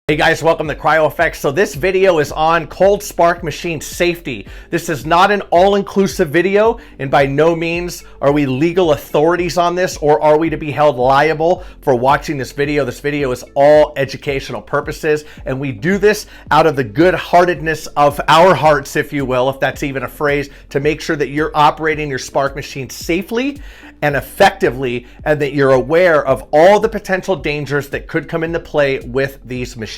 Hey guys, welcome to CryoFX. So this video is on cold spark machine safety. This is not an all-inclusive video, and by no means are we legal authorities on this, or are we to be held liable for watching this video. This video is all educational purposes, and we do this out of the good-heartedness of our hearts, if you will, if that's even a phrase, to make sure that you're operating your spark machine safely and effectively, and that you're aware of all the potential dangers that could come into play with these machines.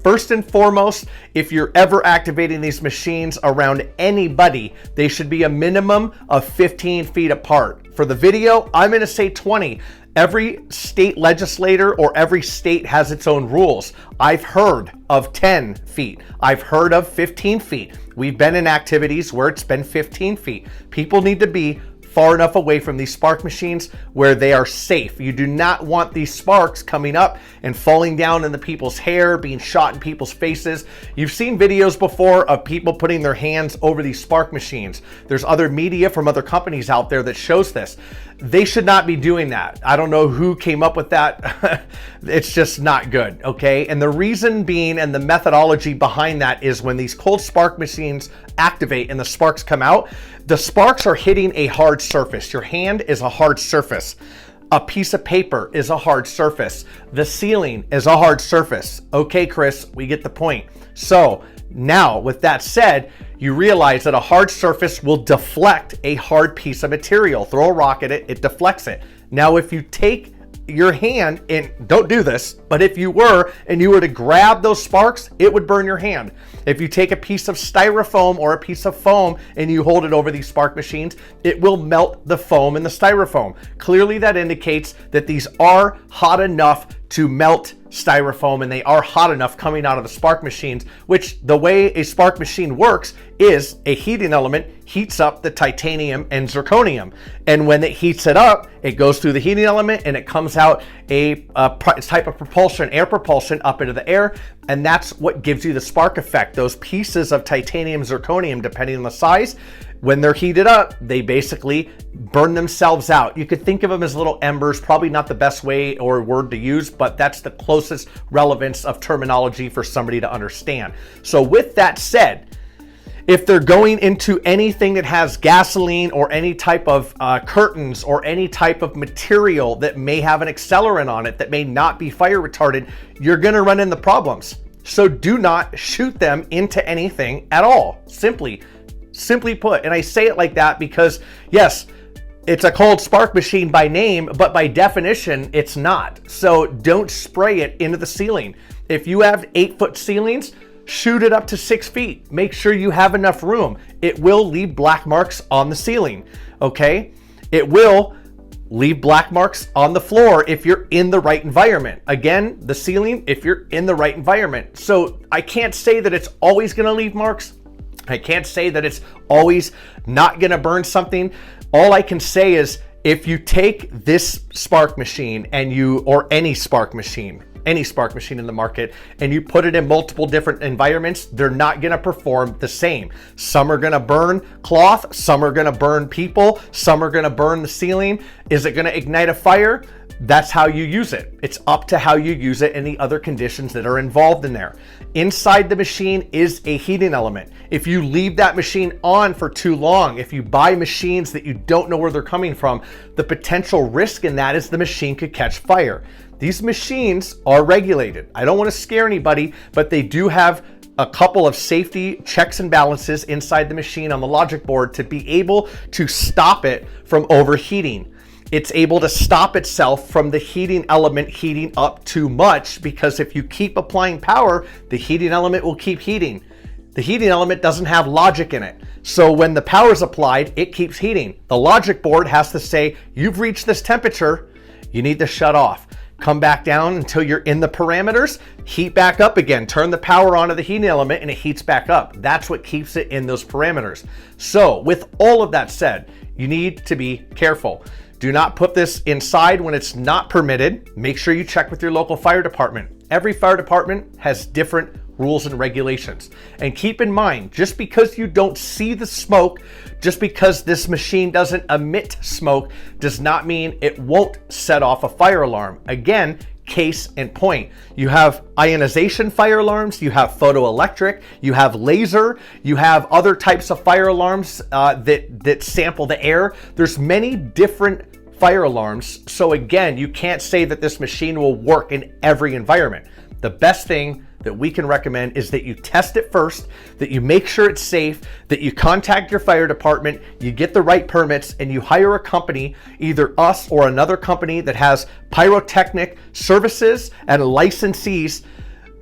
First and foremost, if you're ever activating these machines around anybody, they should be a minimum of 15 feet apart. For the video, I'm going to say 20. Every state legislator or every state has its own rules. I've heard of 10 feet. I've heard of 15 feet. We've been in activities where it's been 15 feet. People need to be far enough away from these spark machines where they are safe. You do not want these sparks coming up and falling down into people's hair, being shot in people's faces. You've seen videos before of people putting their hands over these spark machines. There's other media from other companies out there that shows this. They should not be doing that. I don't know who came up with that. It's just not good, okay? And the reason being, and the methodology behind that, is when these cold spark machines activate and the sparks come out, the sparks are hitting a hard surface. Your hand is a hard surface. A piece of paper is a hard surface. The ceiling is a hard surface. Okay, Chris, we get the point. So now, with that said, you realize that a hard surface will deflect a hard piece of material. Throw a rock at it, it deflects it. Now, if you take your hand, and don't do this, but if you were and you were to grab those sparks, it would burn your hand. If you take a piece of styrofoam or a piece of foam and you hold it over these spark machines, it will melt the foam and the styrofoam. Clearly that indicates that these are hot enough to melt styrofoam, and they are hot enough coming out of the spark machines, which the way a spark machine works is a heating element heats up the titanium and zirconium. And when it heats it up, it goes through the heating element and it comes out a type of propulsion, air propulsion up into the air. And that's what gives you the spark effect. Those pieces of titanium, zirconium, depending on the size, when they're heated up, they basically burn themselves out. You could think of them as little embers, probably not the best way or word to use, but that's the closest relevance of terminology for somebody to understand. So with that said, if they're going into anything that has gasoline or any type of curtains or any type of material that may have an accelerant on it that may not be fire retardant, you're gonna run into problems. So do not shoot them into anything at all, simply put. And I say it like that because yes, it's a cold spark machine by name, but by definition, it's not. So don't spray it into the ceiling. If you have 8-foot ceilings, shoot it up to 6 feet. Make sure you have enough room. It will leave black marks on the ceiling, okay? It will leave black marks on the floor if you're in the right environment. Again, the ceiling, if you're in the right environment. So I can't say that it's always gonna leave marks. I can't say that it's always not gonna burn something. All I can say is if you take this spark machine or any spark machine in the market, and you put it in multiple different environments, they're not gonna perform the same. Some are gonna burn cloth, some are gonna burn people, some are gonna burn the ceiling. Is it gonna ignite a fire? That's how you use it. It's up to how you use it and the other conditions that are involved in there. Inside the machine is a heating element. If you leave that machine on for too long, if you buy machines that you don't know where they're coming from, the potential risk in that is the machine could catch fire. These machines are regulated. I don't want to scare anybody, but they do have a couple of safety checks and balances inside the machine on the logic board to be able to stop it from overheating. It's able to stop itself from the heating element heating up too much, because if you keep applying power, the heating element will keep heating. The heating element doesn't have logic in it. So when the power is applied, it keeps heating. The logic board has to say, you've reached this temperature, you need to shut off. Come back down until you're in the parameters, heat back up again, turn the power on to the heating element and it heats back up. That's what keeps it in those parameters. So with all of that said, you need to be careful. Do not put this inside when it's not permitted. Make sure you check with your local fire department. Every fire department has different rules and regulations. And keep in mind, just because you don't see the smoke, just because this machine doesn't emit smoke, does not mean it won't set off a fire alarm. Again, Case in point, you have ionization fire alarms, you have photoelectric, you have laser, you have other types of fire alarms that sample the air. There's many different fire alarms. So again, you can't say that this machine will work in every environment. The best thing that we can recommend is that you test it first, that you make sure it's safe, that you contact your fire department, you get the right permits, and you hire a company, either us or another company that has pyrotechnic services and licensees,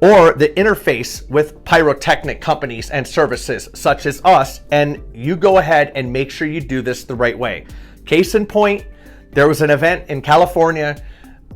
or the interface with pyrotechnic companies and services such as us, and you go ahead and make sure you do this the right way. Case in point, there was an event in California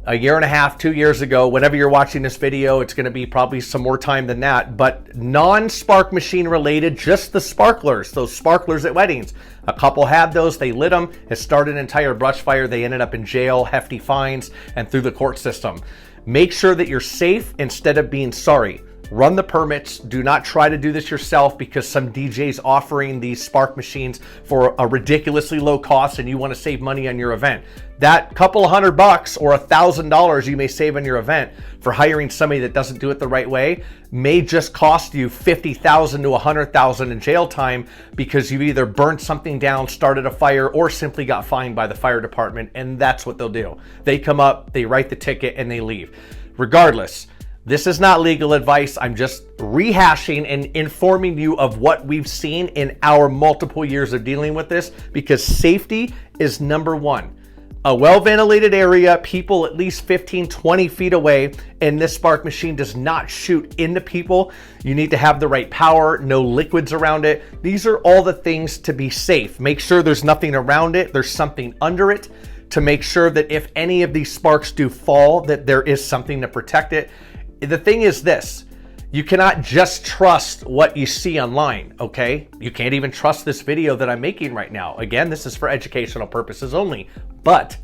a year and a half, 2 years ago. Whenever you're watching this video, it's going to be probably some more time than that, but non-spark machine related, just the sparklers, those sparklers at weddings. A couple had those, they lit them, it started an entire brush fire, they ended up in jail, hefty fines, and through the court system. Make sure that you're safe instead of being sorry. Run the permits. Do not try to do this yourself because some DJ's offering these spark machines for a ridiculously low cost and you want to save money on your event. That couple of $100 or $1,000 you may save on your event for hiring somebody that doesn't do it the right way may just cost you $50,000 to $100,000 in jail time because you either burned something down, started a fire, or simply got fined by the fire department, and that's what they'll do. They come up, they write the ticket, and they leave. Regardless, this is not legal advice. I'm just rehashing and informing you of what we've seen in our multiple years of dealing with this, because safety is number one. A well-ventilated area, people at least 15, 20 feet away, and this spark machine does not shoot into people. You need to have the right power, no liquids around it. These are all the things to be safe. Make sure there's nothing around it, there's something under it to make sure that if any of these sparks do fall, that there is something to protect it. The thing is this, you cannot just trust what you see online, okay? You can't even trust this video that I'm making right now. Again, this is for educational purposes only, but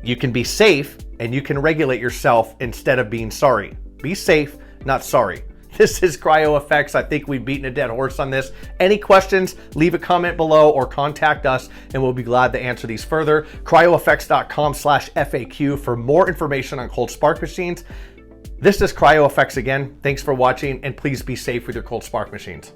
you can be safe and you can regulate yourself instead of being sorry. Be safe, not sorry. This is CryoFX. I think we've beaten a dead horse on this. Any questions, leave a comment below or contact us and we'll be glad to answer these further. CryoFX.com/FAQ for more information on cold spark machines. This is CryoFX again. Thanks for watching, and please be safe with your cold spark machines.